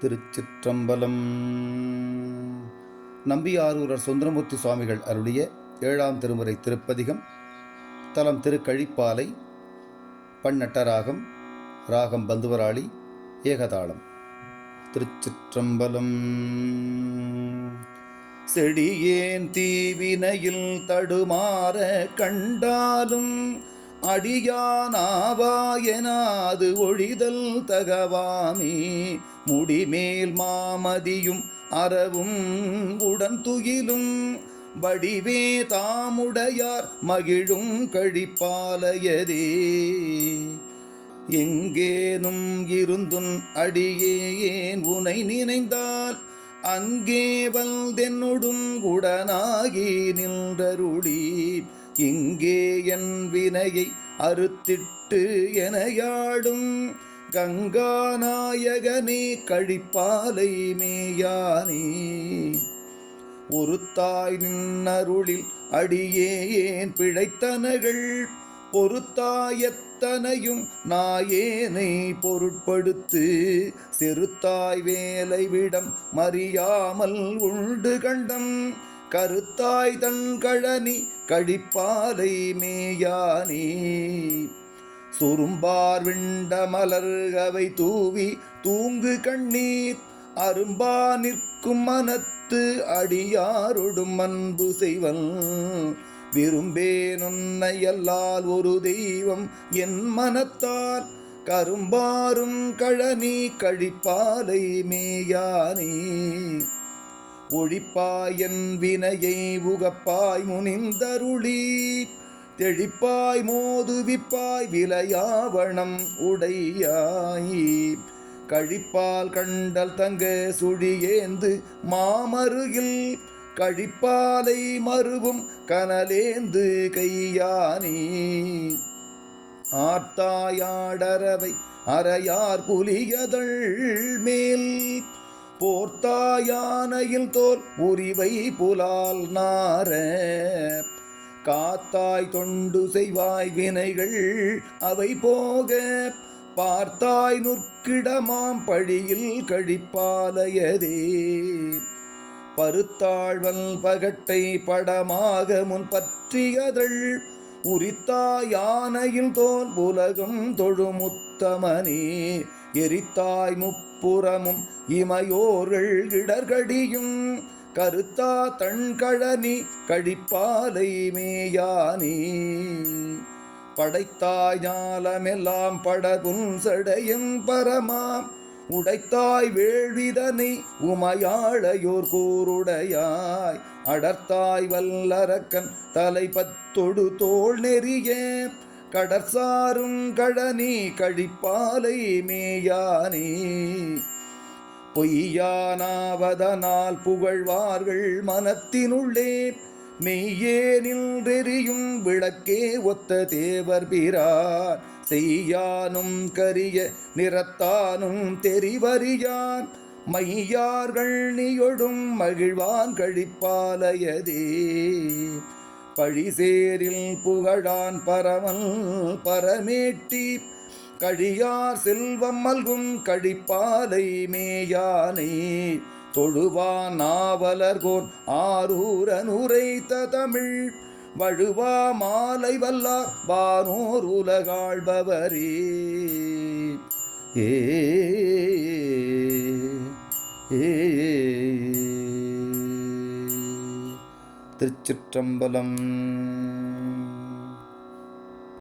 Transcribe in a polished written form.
திருச்சிற்றம்பலம். நம்பியாரூரர் சுந்தரமூர்த்தி சுவாமிகள் அருளிய 7ஆம் திருமுறை திருப்பதிகம். தலம் திருக்கழிப்பாலை. பன்னட்டராகம். ராகம் பந்துவராளி. ஏகதாளம். திருச்சிற்றம்பலம். செடியேன் தீவினையில் தடுமாற கண்டாலும் அடியானாவாயனாது ஒழிதல் தகவாமே. முடிமேல் மாமதியும் அறவும் உடன் துயிலும் வடிவே தாமுடையார் மகிழும் கழிப்பாலையதே. எங்கேனும் இருந்துன் அடியேன் உனை நினைந்தால் அங்கே வல்தென்னுடும் உடனாகி நின்றருளி. இங்கே என் வினையை அறுத்திட்டு எனையாடும் கங்காநாயகனே கழிப்பாலை மேயானே. ஒரு தாய் நின்னருளில் அடியேன் பிழைத்தனகள் பொறுத்தாயத்தனையும் நாயேனை பொருட்படுத்து. சிறுத்தாய் வேலை விடம் மறியாமல் உண்டு கண்டம் கருத்தாய் தன் கழனி கழிப்பாலை மேயானே. சுரும்பார் விண்ட மலர்கவை தூவி தூங்கு கண்ணீர் அரும்பா நிற்கும் மனத்து அடியாரொடும் அன்பு செய்வன். விரும்பேனுன்னையல்லால் ஒரு தெய்வம் என் மனத்தால் கரும்பாரும் கழனி கழிப்பாலை மேயானே. ஒழிப்பாய் என் வினையை உகப்பாய் முனிந்தருளி தெளிப்பாய் மோதுவிப்பாய் விளையாவணம் உடையாய். கழிப்பால் கண்டல் தங்க சுழியேந்து மாமருகில் கழிப்பாலை மருவும் கனலேந்து கையானே. ஆர்த்தாயாடரவை அறையார் புலியதழ் மேல் போர்த்தாயானையில் தோல் உரிவை புலால் நார. காத்தாய் தொண்டு செய்வாய் வினைகள் அவை போக பார்த்தாய் நுற்கிடமாம் பழியில் கழிப்பாலையதே. பருத்தாழ்வல் பகட்டை படமாக முன் பற்றியதழ் உரித்தாயானையில் தோல் உலகம் தொழுமுத்தமனே. எரித்தாய் முப்புறமும் இமையோர்கள் இடர்கடியும் கருத்தா தன் கழனி கழிப்பாலை மேயானே. படைத்தாய் ஞாலமெல்லாம் படகுன் சடையும் பரமாம் உடைத்தாய் வேள்விதனை உமையாளையோர் கூருடையாய். அடர்த்தாய் வல்லரக்கன் தலை பத்தொடு தோல் நெறிய கடற்சாரும் கழனி கழிப்பாலை மேயானே. பொய்யானாவதனால் புகழ்வார்கள் மனத்தினுள்ளே மெய்யே நின்றெறியும் விளக்கே ஒத்த தேவர் பிரான். செய்யானும் கரிய நிறத்தானும் தெரிவறியான் மையார்கள் நீயொடும் மகிழ்வான் கழிப்பாலையதே. பழிசேரில் புகழான் பரமல் பரமேட்டி கழியார் செல்வம் மல்கும் கழிப்பாலை மேயானே. தொழுவான் நாவலர்கோன் ஆரூரன் உரைத்த தமிழ் வழுவா மாலை வல்லார் வானோர் உலகாழ்பவரே. ஏ திருச்சிற்றம்பலம்.